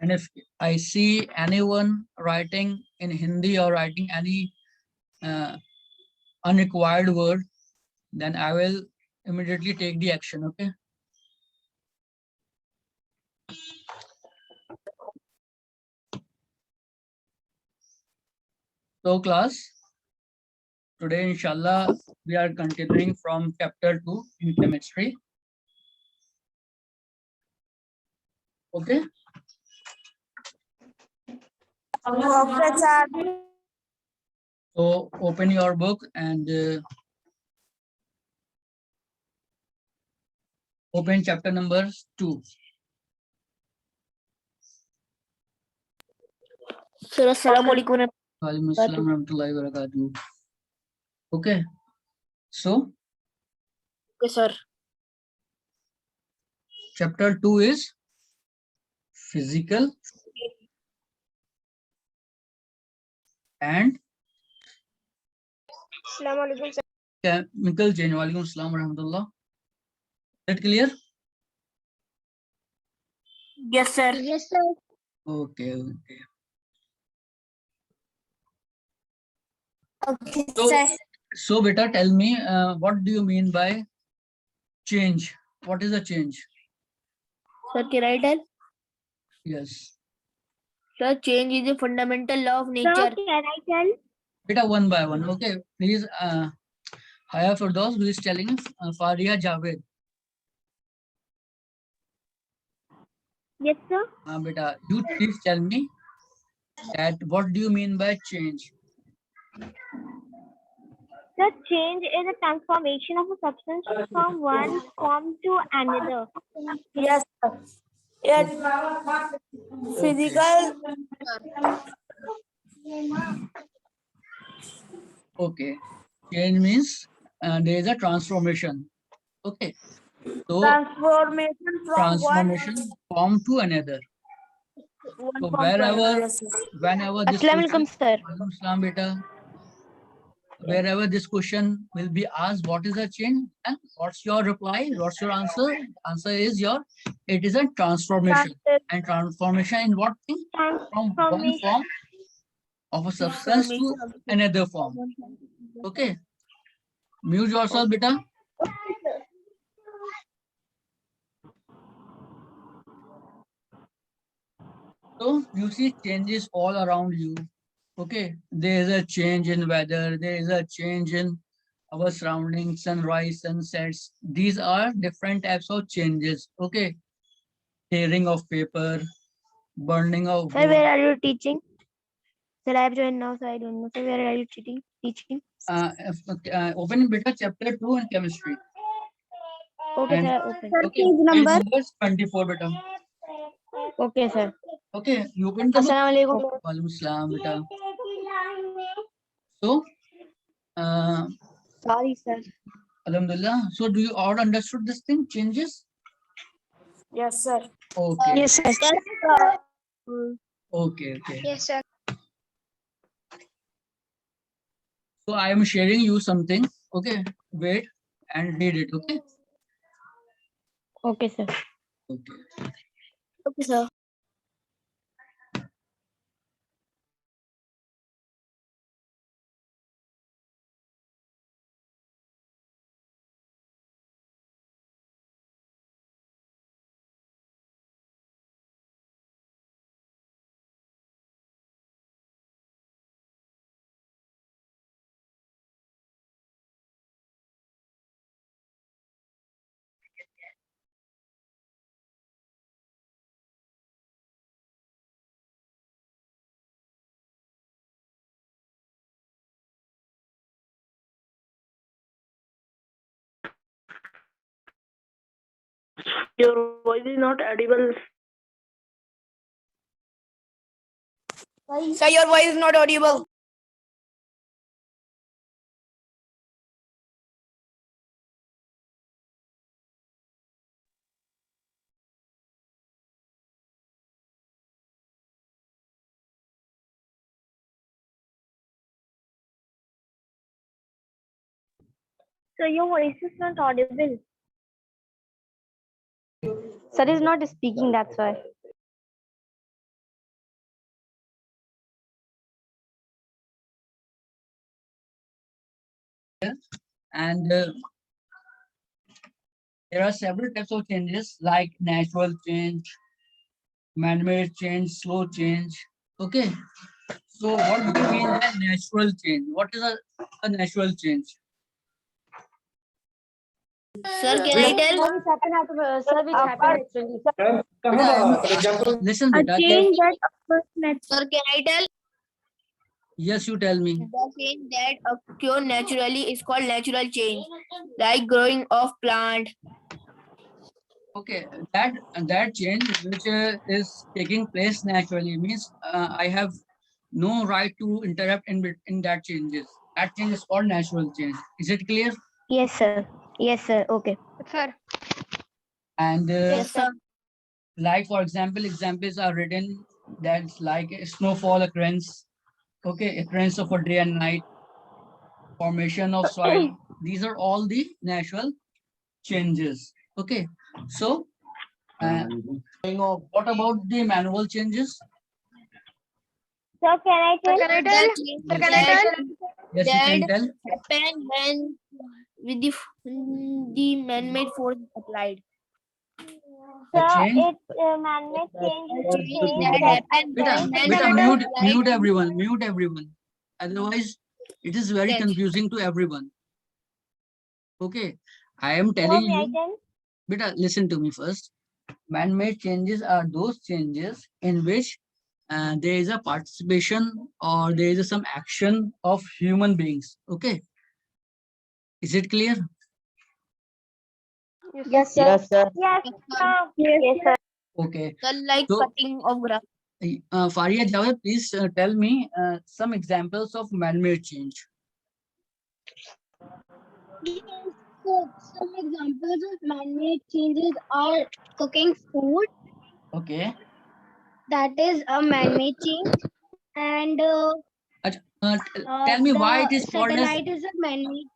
And if I see anyone writing in Hindi or writing any uh, unrequired word, then I will immediately take the action. Okay. So class, today inshallah we are continuing from chapter 2 in chemistry. Okay. Okay, sir. So open your book and open chapter number 2. Sir, Assalamualaikum. Walaikum Assalam warahmatullahi wabarakatuh. Okay. So Okay, sir. chapter 2 is physical and Assalamualaikum, sir. chemical change. Walaikum Assalam warahmatullah. Is that clear? Yes, sir. Yes, sir. Okay. Okay. Okay, So, sir. so beta, tell me, what do you mean by change? What is a change? Sir, can I tell? Yes. Sir, change is a fundamental law of nature. Sir, can I tell? Beta, one by one. Okay. Please, Haya for those who is telling Faria Javed. Yes, sir. Beta, you please tell me that what do you mean by change? The change is a transformation of a substance from one form to another. Yes, sir. Yes. Physical. Okay. Change means there is a transformation. Okay. So Transformation from transformation from to another. one So form to another. wherever, Yes, sir. whenever this Assalamualaikum, question, sir. Walaikum Assalam, beta, wherever this question will be asked, what is a change? And what's your reply? What's your answer? Answer is it is a transformation. And transformation in what thing? From one form of a substance to another form. Okay. Mute yourself, beta. So you see changes all around you. Okay. There is a change in weather. There is a change in our surroundings, sunrise, sunsets. These are different types of changes. Okay. Tearing of paper, burning of Sir, wood. where are you teaching? Sir, I have joined now, so I don't know. Sir, where are you teaching? Open beta chapter 2 in chemistry. Okay, And- sir, open. Okay. Page number 24 beta. Okay, sir. Okay. You open the book. Assalamualaikum. Walaikum Assalam, beta. So, Sorry, sir. Alhamdulillah. So do you all understood this thing? Changes? Yes, sir. Okay. Yes, sir. Okay. Okay. Yes, sir. So I am sharing you something. Okay. Wait and read it. Okay. Okay, sir. Okay. Okay, sir. Your voice is not audible. Sir, your voice is not audible. So your voice is not audible. Sir is not speaking, that's why. here, and there are several types of changes like natural change, man-made change, slow change. Okay. So what do you mean by natural change? What is a natural change? Sir, can I tell? Listen, A beta. change that occurs Sir, can I tell? Yes, you tell me. The change that occur naturally is called natural change, like growing of plant. Okay, that change which is taking place naturally means I have no right to interrupt in that changes. That change is called natural change. Is it clear? Yes, sir. Yes, sir. Okay. Sir. And Yes, sir. like for example, examples are written that's like a snowfall occurrence. Okay, occurrence of a day and night, formation of soil. These are all the natural changes. Okay, so what about the manual changes? So can I tell? The change Yes, that yes, you can tell. happen when with the man-made force applied. The So change. it's man-made change is a Change change that that happen Beta, when beta, man-made mute everyone, mute everyone. Otherwise, it is very Yes. confusing to everyone. Okay, I am So telling may I you, tell? beta, listen to me first. Man-made changes are those changes in which there is a participation or there is some action of human beings. Okay, is it clear? Yes, sir. Yes, sir. Yes, sir. Yes, sir. Okay, Sir, like so cutting of grass. Faria Javed, please tell me some examples of man-made change. So some examples of man-made changes are cooking food, Okay, that is a man-made change, and tell me why it the is called as satellite is a man-made.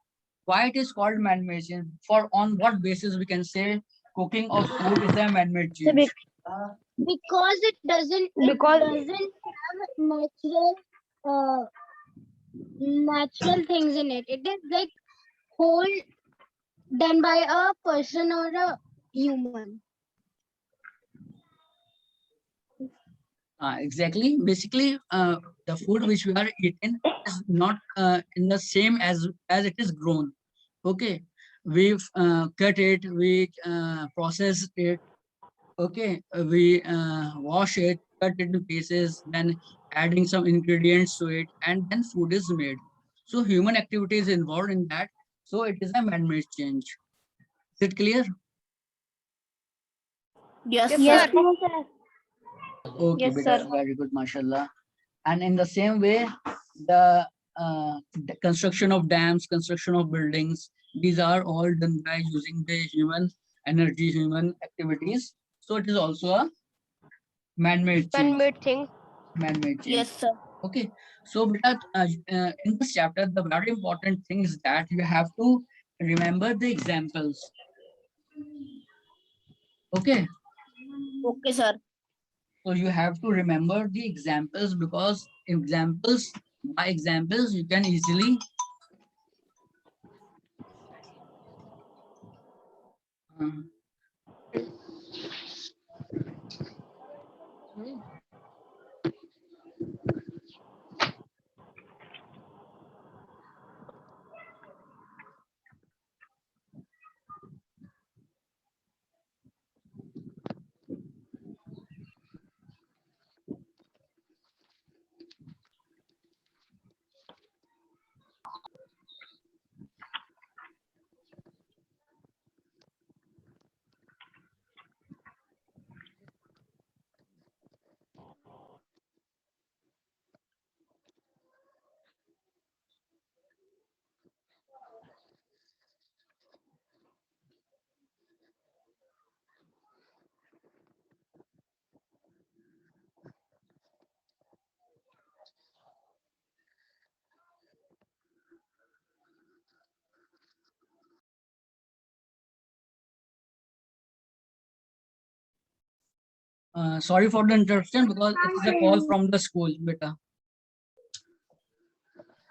why it is called man-made change. For on what basis we can say cooking of food is a man-made So change? because it doesn't have natural things in it. It is like whole done by a person or a human. Exactly. Basically, the food which we are eating is not in the same as it is grown. Okay, we cut it, we process it. Okay, we wash it, cut it into pieces, then adding some ingredients to it, and then food is made. So human activity is involved in that. So it is a man-made change. Is it clear? Yes, Yes, sir. sir. Okay, Yes, beta, sir. very good, mashallah. And in the same way, the construction of dams, construction of buildings, these are all done by using the human energy, human activities. So it is also a man-made change. Man-made thing. Man-made change. Yes, sir. Okay. So beta, in this chapter, the very important thing is that you have to remember the examples. Okay. Okay, sir. So you have to remember the examples because by examples, you can easily sorry for the interruption because it is a call from the school, beta.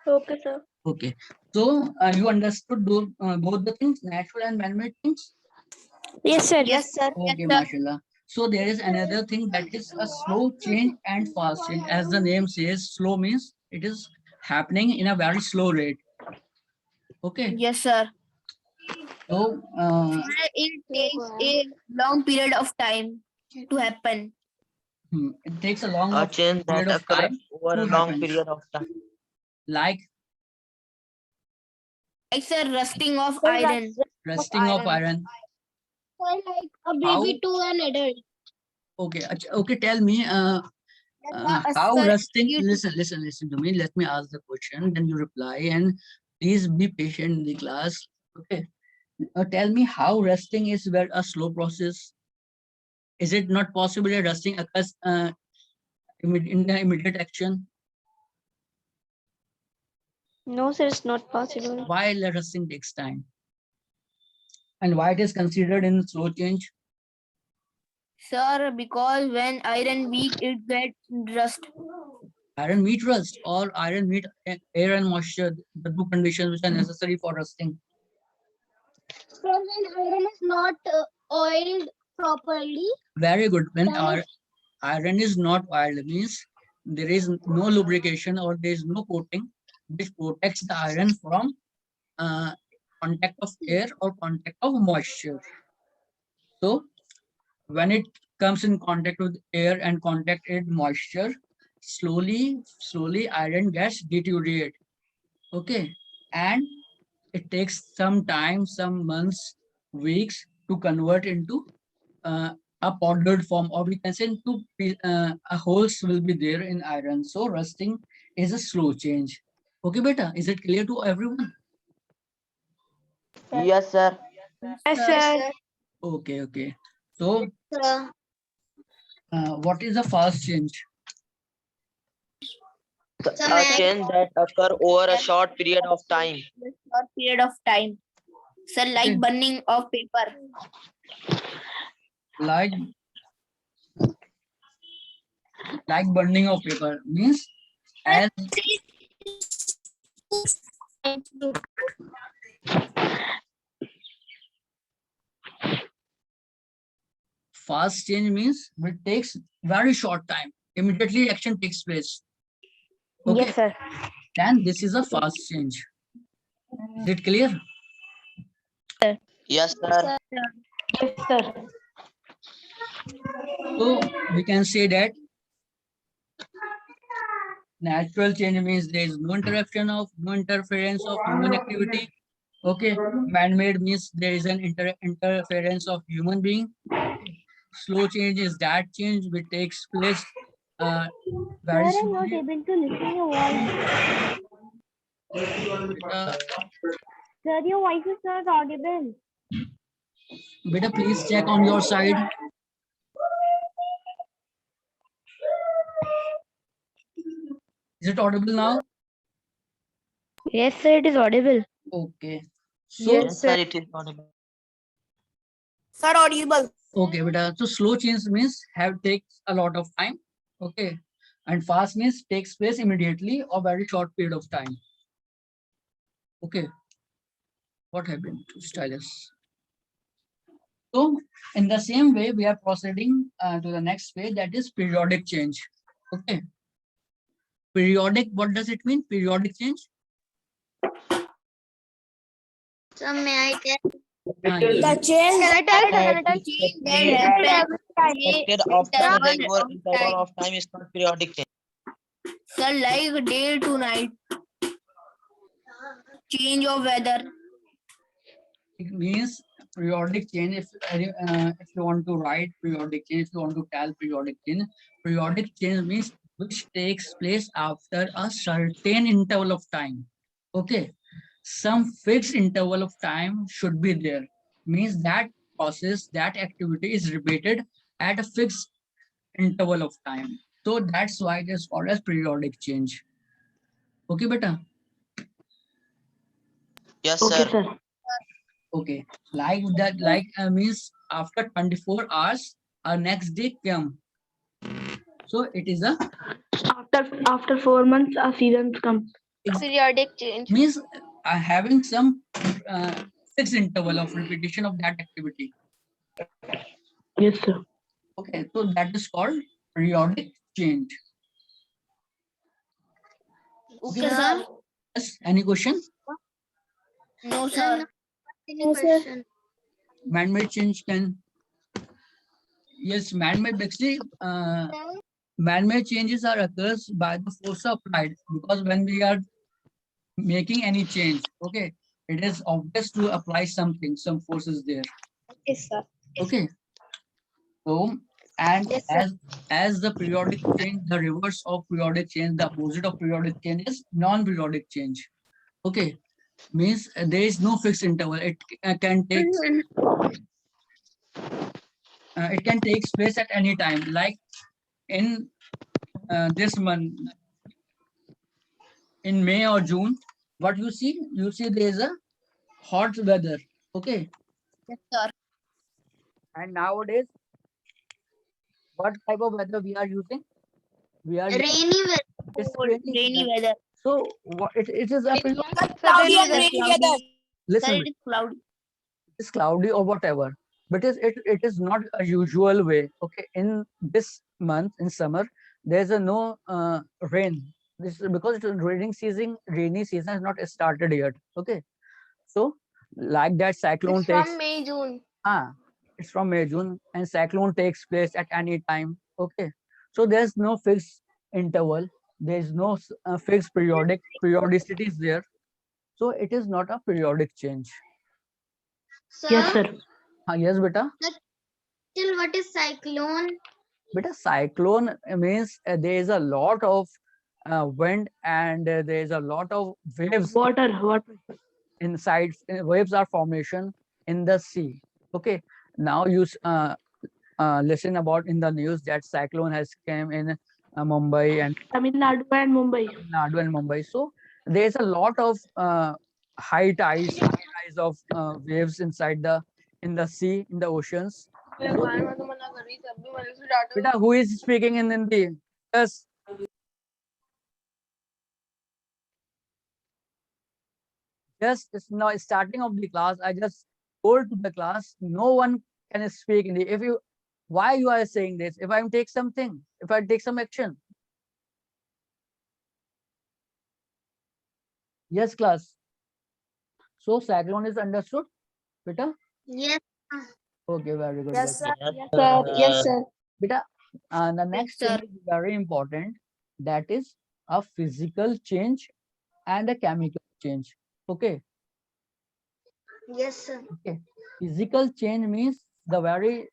Okay, sir. Okay. So you understood both the things, natural and man-made things? Yes, sir. Yes, sir. Okay, mashallah. So there is another thing that is a slow change and fast change. As the name says, slow means it is happening in a very slow rate. Okay. Yes, sir. So It takes a long period of time to happen. it takes a long A change that period of occurs time over to a long happen. period of time. Like Like sir, rusting of iron. rusting of iron. So like a How? baby to an adult. Okay. Okay. Tell me. How sir, rusting? you- Listen to me. Let me ask the question. Then you reply, and please be patient in the class. Okay. Tell me how rusting is very a slow process. Is it not possible that rusting occurs in the immediate action? No, sir, it's not possible. Why rusting takes time? And why it is considered in slow change? Sir, because when iron weak, it gets rust. Iron meet rust or iron meet air and moisture, the two conditions which are necessary for rusting. So when iron is not oiled properly, Very good. When then our iron is not oiled, means there is no lubrication or there is no coating which protects the iron from contact of air or contact of moisture. So when it comes in contact with air and contact with moisture, slowly iron gets deteriorate. Okay, and it takes some time, some months, weeks to convert into a powdered form, or we can say into a holes will be there in iron. So rusting is a slow change. Okay, beta, is it clear to everyone? Yes, sir. Yes, sir. Okay. So what is a fast change? A change that occur over a short period of time. Short period of time. Sir, like Okay. burning of paper. Like burning of paper means as fast change means it takes very short time. Immediately action takes place. Okay. Yes, sir. Then this is a fast change. Is it clear? Yes, sir. Yes, sir. So we can say that natural change means there is no interference of human activity. Okay. Man-made means there is an interference of human being. Slow change is that change which takes place very slowly. able to listen your voice. Sir, your voice is not audible. Beta, please check on your side. Is it audible now? Yes, sir, it is audible. Okay. So, Yes, sir. It is audible. Sir, audible. okay, beta. So slow change means takes a lot of time. Okay. And fast means takes place immediately or very short period of time. Okay. What happened to stylus? So in the same way, we are proceeding to the next phase, that is periodic change. Okay. Periodic, what does it mean? Periodic change? so may I tell? Yes. change Expected after a regular interval of time is not periodic change. Sir, like day to night. Change of weather. It means periodic change. If you want to write periodic change, if you want to tell periodic change means which takes place after a certain interval of time. Okay, some fixed interval of time should be there. Means that process, that activity is repeated at a fixed interval of time. So that's why it is called as periodic change. Okay, beta. Yes, sir. Okay, like that, means after 24 hours, our next day come. So it is a After 4 months, a season comes. Periodic change. Means having some fixed interval of repetition of that activity. Yes, sir. Okay, so that is called periodic change. Okay, sir. Yes, any question? No, sir. Any question? Man-made change can, yes, man-made basically, man-made changes are occurs by the force applied, because when we are making any change, okay, it is obvious to apply something, some forces there. Yes, sir. Okay, so and Yes, sir. as the periodic change, the reverse of periodic change, the opposite of periodic change is non-periodic change. Okay, means there is no fixed interval. It can take it can take place at any time. Like in this month, in May or June, what you see there is a hot weather. Okay, Yes, sir. and nowadays, what type of weather we are using? We are using Rainy weather. it's Rainy weather. So what it is a period. Cloudy and rainy weather. Listen, Sir, it is cloudy. it's cloudy or whatever, but it is not a usual way. Okay, in this month in summer there's a no rain. This is because it's a rainy season has not started yet. Okay, so like that cyclone takes May, June. it's from May, June, and cyclone takes place at any time. Okay, so there's no fixed interval, there's no fixed periodicity is there, so it is not a periodic change. Yes, sir. Yes, beta. Still, what is cyclone? But a cyclone means there is a lot of wind and there is a lot of waves Water. inside. Waves are formation in the sea. Okay. Now you listen about in the news that cyclone has came in Mumbai and Tamil Nadu and Mumbai. So there is a lot of high tides of waves inside in the sea, in the oceans. Beta, who is speaking in Hindi? Yes. Just it's now starting of the class. I just told to the class, no one can speak Hindi. If you, why you are saying this? If I take something, if I take some action. Yes, class. So cyclone is understood, beta? Yes. Okay, very good. Yes, very sir. good. Yes, sir. Yes, sir. Beta, the next sir. thing is very important. That is a physical change and a chemical change. Okay. Yes, sir. Okay. Physical change means the very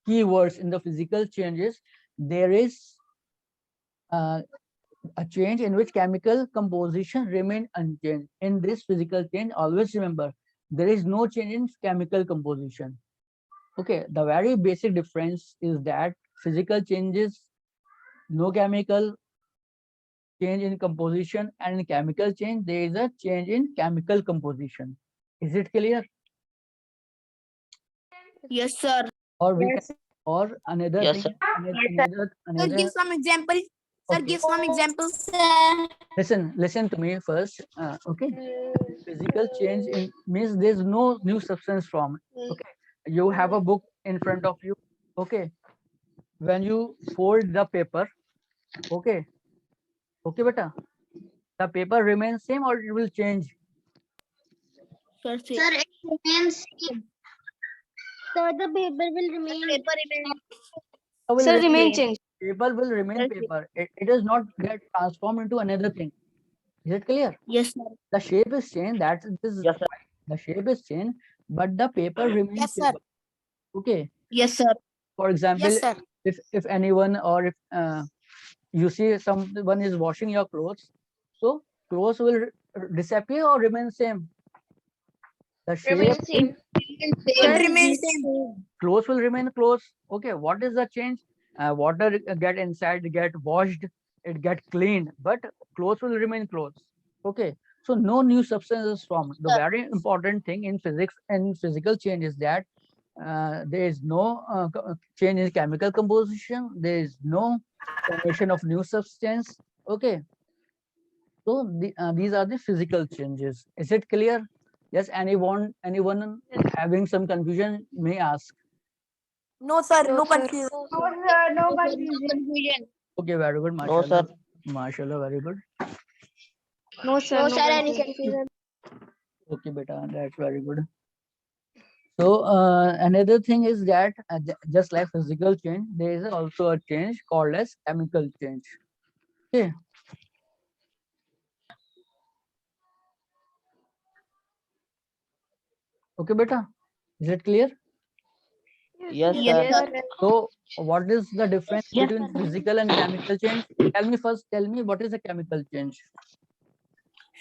key words in the physical changes. There is a change in which chemical composition remain unchanged. In this physical change, always remember there is no change in chemical composition. Okay, the very basic difference is that physical changes, no chemical change in composition, and in chemical change, there is a change in chemical composition. Is it clear? Yes, sir. Or we Yes. can, or another Yes, thing, Sir, another give some example. Sir, Okay. give some examples. listen to me first. Okay, physical change means there's no new substance from. Okay, you have a book in front of you. Okay, when you fold the paper, okay, beta, the paper remains same or it will change. Sir, Sir, it remains same. So the paper will remain. Will remain change. paper will remain Sir, paper. It does not get transformed into another thing. Is it clear? Yes, sir. The shape is changed. Yes, sir. The shape is changed, but the paper remains Yes, sir. paper. Okay. Yes, sir. For example, Yes, sir. if anyone or if you see someone is washing your clothes, so clothes will disappear or remain same. The shape Remain same. clothes will remain clothes. Okay, what is the change? Water get inside, get washed, it get cleaned, but clothes will remain clothes. Okay, so no new substance is formed. The very important thing in physics and physical change is that there is no change in chemical composition. There is no formation of new substance. Okay, So these are the physical changes. Is it clear? Yes. Anyone having some confusion may ask. No, sir. No confusion. No confusion. Okay, very good. No, sir. Mashallah. Mashallah, very good. No, sir. No, sir, any confusion. Okay, beta, that's very good. So another thing is that just like physical change, there is also a change called as chemical change. Okay. Okay, beta. Is it clear? Yes, Yes, sir. sir. So what is the difference Yes, between sir. physical and chemical change? Tell me what is a chemical change?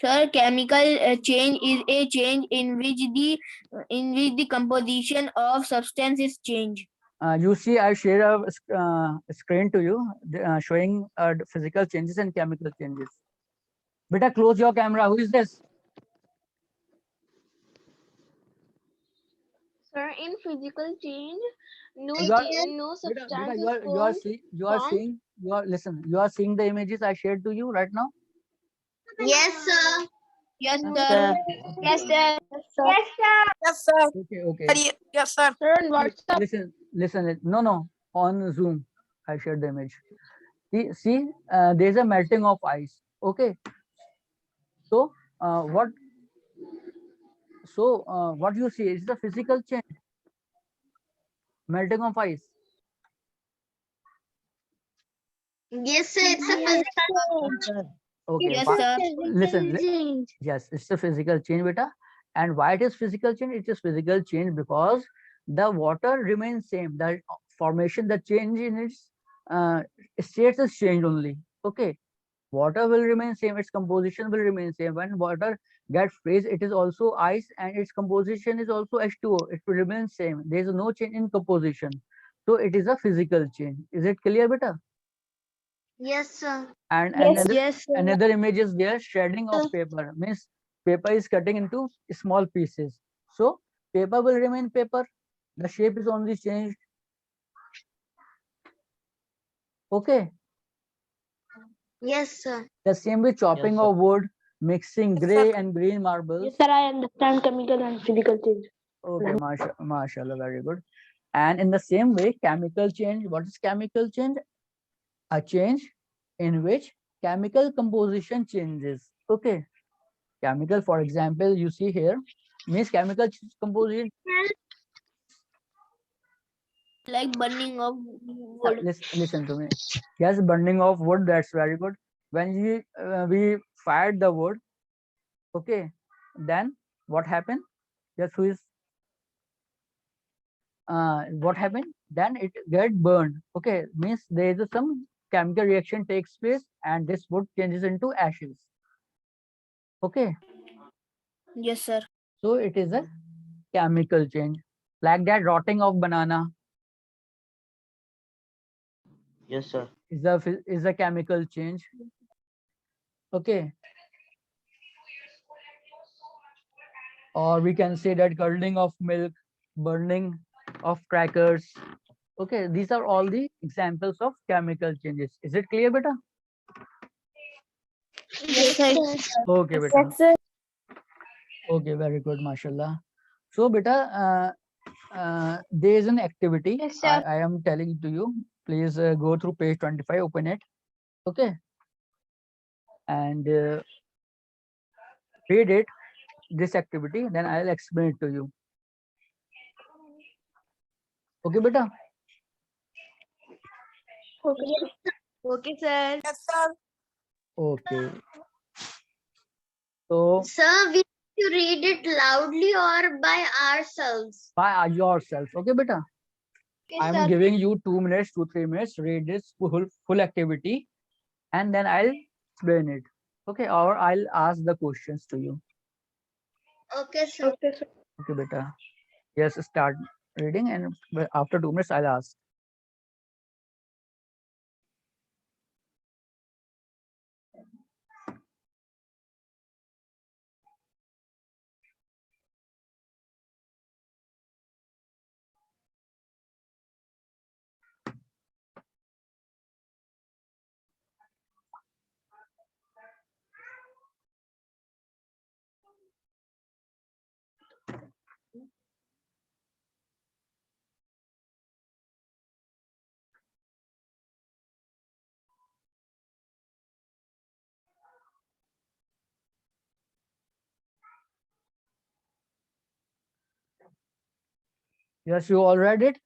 Sir, chemical change is a change in which the composition of substance is changed. You see, I share a screen to you showing the physical changes and chemical changes. Beta, close your camera. Who is this? Sir, in physical change, no You are- no Beta, substance you is are formed. seeing listen. You are seeing the images I shared to you right now. Yes, sir. Yes, Yes, sir. sir. Yes, sir. Yes, sir. Yes, sir. Okay. Yes, sir. Sir, on WhatsApp. Listen. No. On Zoom, I shared the image. See, there's a melting of ice. Okay. So, what you see is the physical change, melting of ice. Yes, sir. It's a physical. Yes, sir. Okay. Yes, why- sir. Listen. change. Yes, it's a physical change, beta. And why it is physical change? It is physical change because the water remains same. The formation, the change in its states is changed only. Okay. Water will remain same. Its composition will remain same. When water gets freeze, it is also ice, and its composition is also H2O. It will remain same. There is no change in composition. So it is a physical change. Is it clear, beta? Yes, sir. And Yes, sir. another image is there, shredding of paper. Means paper is cutting into small pieces. So paper will remain paper. The shape is only changed. Okay. Yes, sir. The same with chopping sir. of wood, mixing Yes, gray sir. and green marbles. Yes, sir. I understand chemical and physical change. Okay, mashallah, very good. And in the same way, chemical change. What is chemical change? A change in which chemical composition changes. Okay. Chemical, for example, you see here, means chemical composition. Like burning of wood. Listen to me. Yes, burning of wood. That's very good. When we fired the wood, okay, then what happened? Yes, who is what happened? Then it get burned. Okay, means there is some chemical reaction takes place, and this wood changes into ashes. Okay, Yes, sir. so it is a chemical change, like that rotting of banana Yes, sir. is a chemical change. Okay, or we can say that curdling of milk, burning of crackers. Okay, these are all the examples of chemical changes. Is it clear, beta? Yes, sir. Okay, beta. Okay, very good, mashallah. So, beta, there is an activity. Yes, sir. I am telling to you. Please go through page 25, open it. Okay, and read it. This activity, then I'll explain it to you. Okay, beta. Okay, sir. Yes, sir. Okay. So, Sir, we have to read it loudly or by ourselves. by yourself. Okay, beta. Okay, I'm sir. giving you 2 minutes, 2-3 minutes. Read this full activity, and then I'll explain it. Okay, or I'll ask the questions to you. Okay, sir. Okay, beta. Yes, start reading, and after 2 minutes, I'll ask. Yes, you all read it.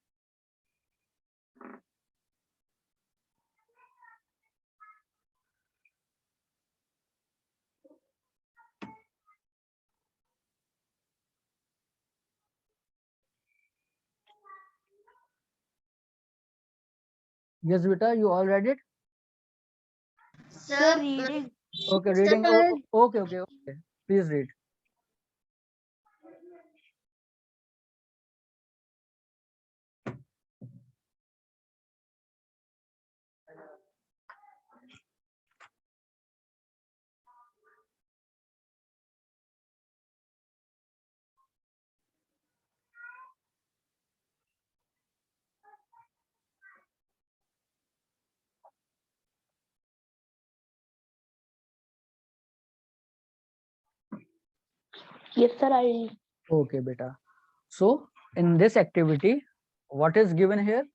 Yes, beta, you all read it. Sir, reading. Okay, reading. Okay, okay, okay. Please read. Yes, sir. I Okay, beta. So in this activity, what is given here?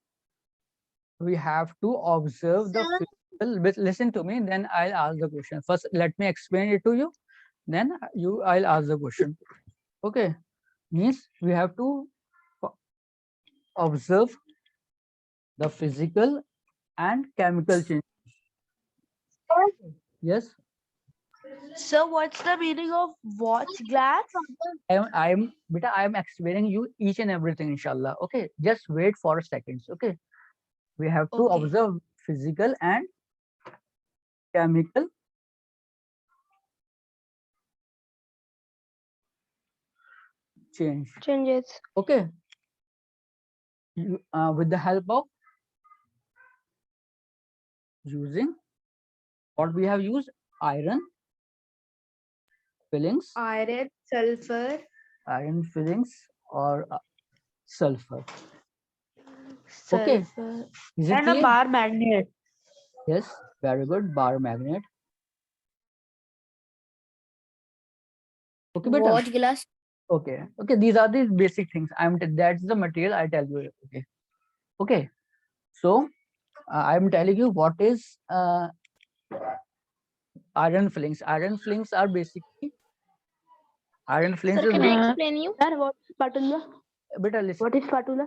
We have to observe the Sir. physical. Listen to me, then I'll ask the question. First, let me explain it to you. Then I'll ask the question. Okay, means we have to observe the physical and chemical change. Yes, Sir, what's the meaning of watch glass? beta, I am explaining you each and everything, inshallah. Okay, just wait for a second. Okay, we have to Okay. observe physical and chemical changes. okay, with the help of using what we have used, iron fillings, Iron, sulfur, or sulfur. Okay, sulfur, is it and a clear? bar magnet. Yes, very good. Bar magnet. Okay, beta. Watch glass. Okay, okay, these are the basic things. That's the material I tell you. Okay, okay. So I'm telling you what is iron fillings. Iron fillings are basically iron fillings. Sir, Is can I explain you? Sir, what's spatula? beta, listen. What is spatula?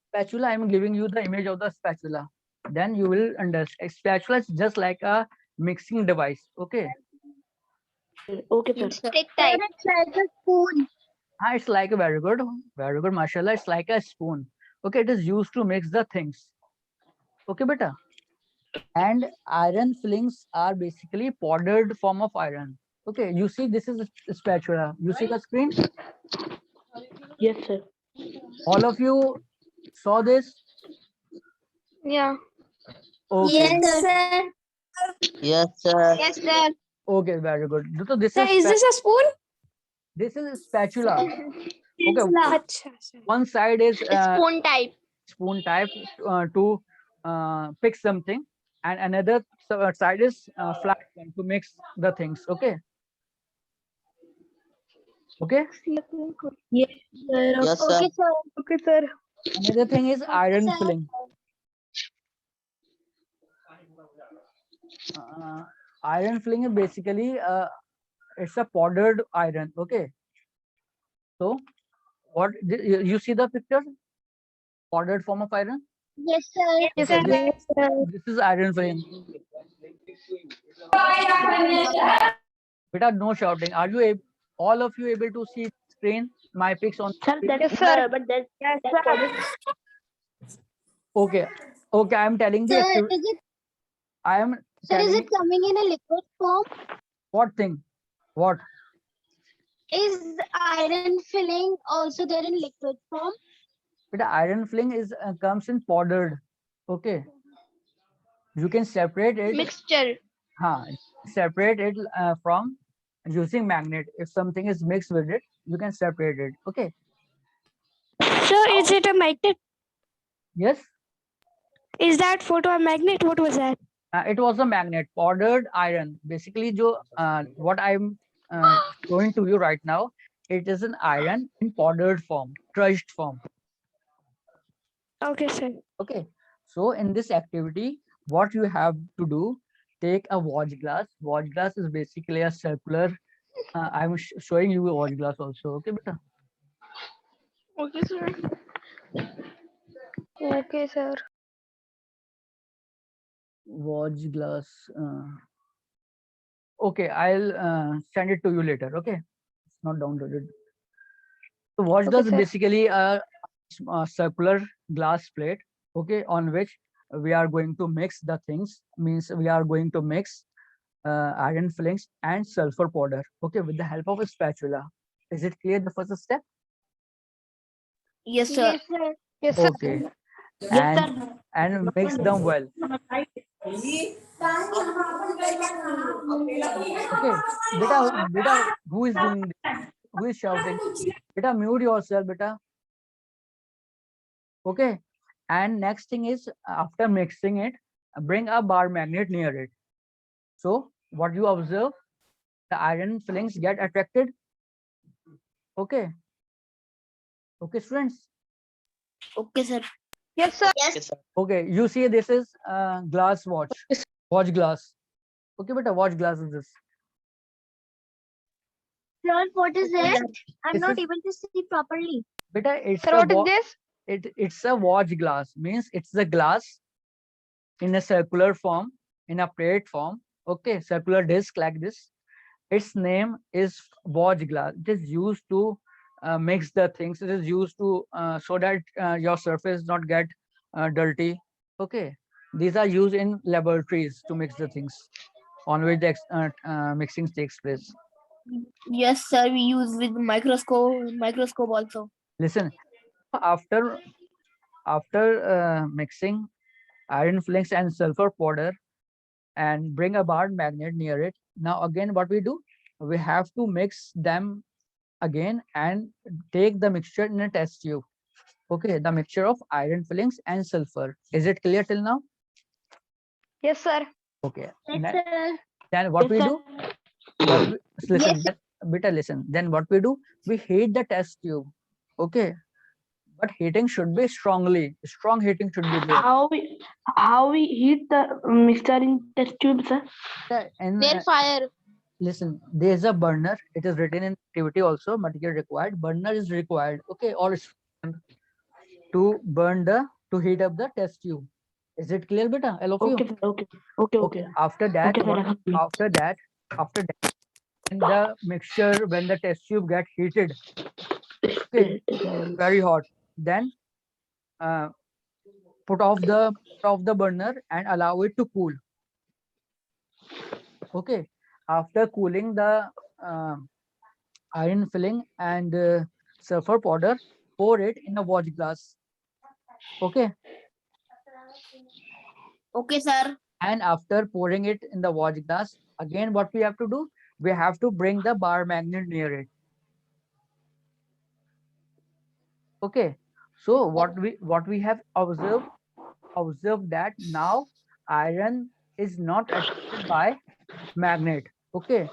Spatula, I'm giving you the image of the spatula. Then you will understand. Spatula is just like a mixing device. Okay. Okay, sir. Stick type. It's like a spoon. It's like a very good, mashallah. It's like a spoon. Okay, it is used to mix the things. Okay, beta. And iron fillings are basically powdered form of iron. Okay, you see, this is a spatula. You see the screen? Yes, sir. All of you saw this? Yeah. Okay. sir. Yes, sir. Yes, sir. Okay, very good. So this Sir, is this a spoon? this is a spatula. Okay, Acha, sir. one side is Spoon type. spoon type to pick something, and another side is flat one to mix the things. Okay. Okay. Yes, sir. Yes, sir. Okay, sir. Okay, sir. Another thing is iron sir. filling. Iron filling is basically it's a powdered iron. Okay. So what you see the picture? Powdered form of iron. Yes, sir. Okay, this is iron filling. Beta, no shouting. Are you all of you able to see screen? My pics on Sir, screen? that's sir. But that's Okay. Okay, I am telling Sir, the is it I am sir, is telling it coming in a liquid form? what thing? What? Is iron filling also there in liquid form? But iron filling is comes in powdered. Okay. You can separate it. Mixture. Separate it from using magnet. If something is mixed with it, you can separate it. Okay. Sir, is it a magnet? Yes. Is that photo a magnet? What was that? It was a magnet, powdered iron. Basically, what I'm showing to you right now, it is an iron in powdered form, crushed form. Okay, sir. Okay. So in this activity, what you have to do, take a watch glass. Watch glass is basically a circular. I'm showing you a watch glass also. Okay, beta. okay, sir. Okay, sir. Watch glass. Okay, I'll send it to you later. Okay, it's not downloaded. So watch Okay, glass is sir. basically a circular glass plate. Okay, on which we are going to mix the things. Means we are going to mix iron fillings and sulfur powder. Okay, with the help of a spatula. Is it clear? The first step. Yes, sir. Yes, sir. Yes, sir. Okay, and mix them well. Okay, beta, who is doing this? Who is shouting? Beta, mute yourself, beta. Okay, and next thing is after mixing it, bring a bar magnet near it. So what you observe, the iron fillings get attracted. Okay, okay, students. Okay, sir. Yes, sir. Yes, sir. Okay, you see this is glass watch, watch glass. Okay, beta, watch glass is this. Sir, what is it? I'm This not is- able to see properly. Beta, it's Sir, a what is this? it's a watch glass. Means it's a glass in a circular form, in a plate form. Okay, circular disc like this. Its name is watch glass. It is used to mix the things. It is used to so that your surface not get dirty. Okay, these are used in laboratories to mix the things on which the mixing takes place. Yes, sir. We use with microscope also. Listen, after mixing iron fillings and sulfur powder and bring a bar magnet near it. Now again, what we do? We have to mix them again and take the mixture in a test tube. Okay, the mixture of iron fillings and sulfur. Is it clear till now? Yes, sir. Okay. Yes, Then, sir. then what Yes, we sir. do? What we, listen, Yes. better listen. Then what we do? We heat the test tube. Okay, but heating should be strongly. Strong heating should be there. How we heat the mixture in test tube, sir? And fire. listen, there is a burner. It is written in activity also. Material required. Burner is required. Okay, or to burn the to heat up the test tube. Is it clear, beta? All of you? Okay, sir. Okay. After that, Okay, sir. after that, when the mixture, when the test tube get heated, okay, very hot, then uh, put off the burner and allow it to cool. Okay, after cooling the iron filling and sulfur powder, pour it in a watch glass. Okay, Okay, sir. and after pouring it in the watch glass, again what we have to do? We have to bring the bar magnet near it. Okay, so what we have observed that now iron is not attracted by magnet. Okay,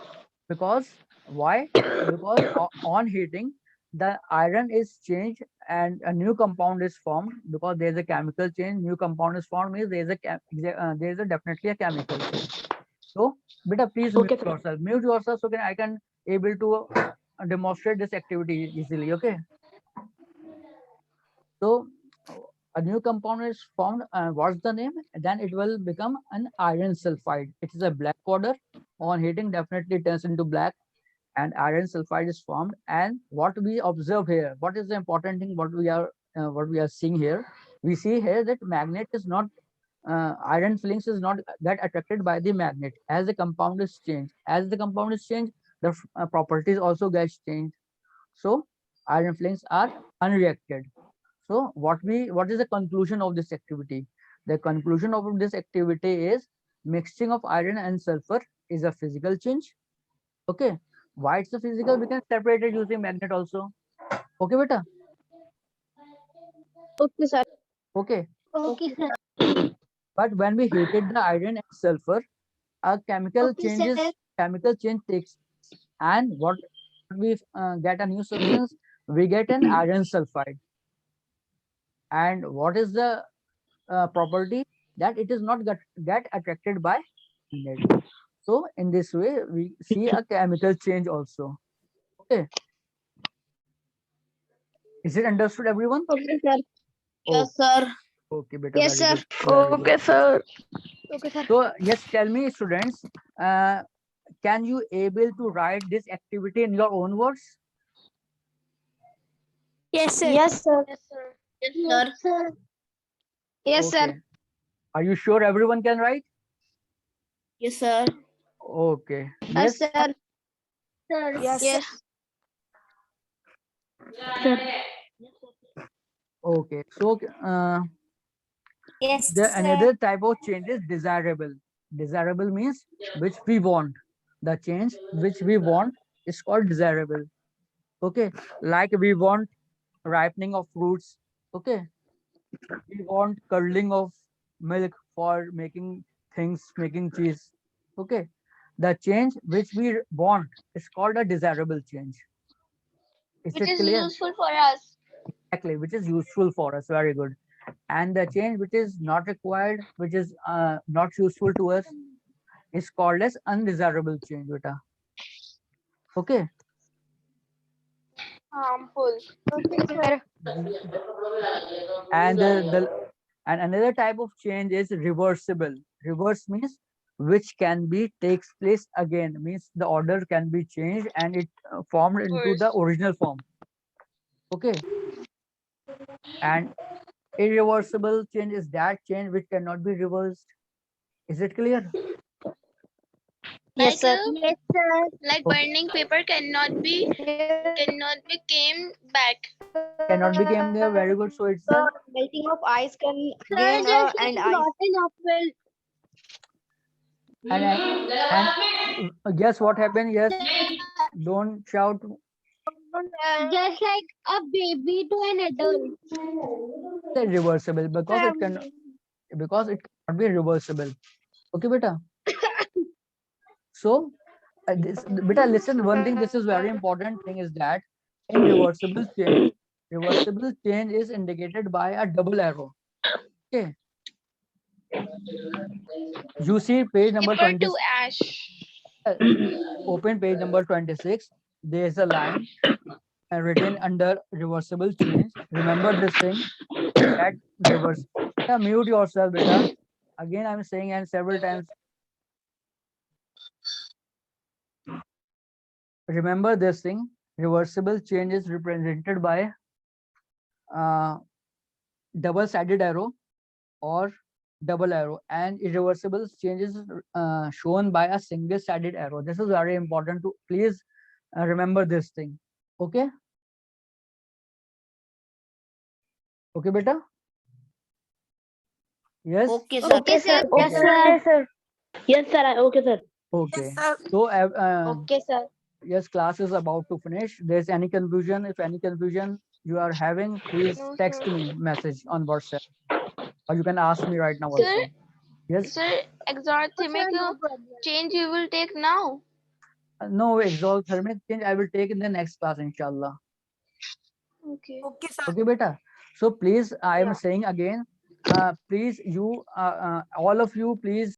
because why? Because on heating the iron is changed and a new compound is formed. Because there is a chemical change, new compound is formed, means there is a definitely a chemical change. So beta, please Okay, mute sir. yourself. Mute yourself so I can able to demonstrate this activity easily. Okay. So a new compound is formed. What's the name? Then it will become an iron sulfide. It is a black powder. On heating, definitely turns into black, and iron sulfide is formed. And what we observe here, what is the important thing? What we are seeing here? We see here that magnet is not iron fillings is not get attracted by the magnet as the compound is changed. As the compound is changed, the properties also get changed. So iron fillings are unreacted. So what is the conclusion of this activity? The conclusion of this activity is mixing of iron and sulfur is a physical change. Okay. Why it's a physical? We can separate it using magnet also. Okay, beta. Okay, sir. Okay. Okay, sir. But when we heated the iron and sulfur, a chemical change takes, and what we get a new substance, we get an iron sulfide. And what is the property? That it is not get attracted by magnet. So in this way, we see a chemical change also. Okay. Is it understood, everyone? Okay, sir. Yes, sir. Okay, beta. Yes, very sir. good, very good. Okay, sir. Okay, sir. So yes, tell me, students, can you able to write this activity in your own words? Yes, sir. Yes, sir. Yes, sir. Yes, sir. sir. Yes, sir. Okay. Are you sure everyone can write? Yes, sir. Okay. Yes, Yes. sir. Sir. Yes. Okay. So Yes, the another type of change is desirable. Desirable means which we want. The change which we want is called desirable. Okay. Like we want ripening of fruits. Okay. We want curdling of milk for making things, making cheese. Okay. The change which we want is called a desirable change. Is it clear? for us. Exactly, which is useful for us. Very good. And the change which is not required, which is not useful to us, is called as undesirable change, beta. Okay. Harmful. Okay, sir. And and another type of change is reversible. Reverse means which can be takes place again, means the order can be changed and it formed into the original form. Okay. And irreversible change is that change which cannot be reversed. Is it clear? Yes, sir. Yes, sir. Like Okay. burning paper cannot be came back. Cannot become there. Very good. So it's a Melting of ice can Sir, again just and like ice. not enough will. and guess what happened? Yes. Don't shout. Just like a baby to an adult. Reversible because it cannot be reversible. Okay, beta. So beta, listen. One thing. This is very important thing is that in reversible change is indicated by a double arrow. Okay. You see page number Paper 20. to ash. Open page number 26. There is a line written under reversible change. Remember this thing that reverse. Mute yourself, beta. Again, I'm saying and several times. Remember this thing. Reversible change is represented by double-sided arrow or double arrow, and irreversible change is shown by a single-sided arrow. This is very important to please remember this thing. Okay. Okay, beta. Yes. Okay, sir. Okay, sir. Okay, sir. Yes, sir. Okay, sir. Okay. So Okay, sir. yes, class is about to finish. There's any confusion? If any confusion you are having, please No, text sir. me message on WhatsApp, or you can ask me right now Sir, also. Yes. Sir, exothermic No problem. change you will take now. No, exothermic change I will take in the next class, inshallah. Okay. Okay, beta. So please, I am saying again, please you all of you please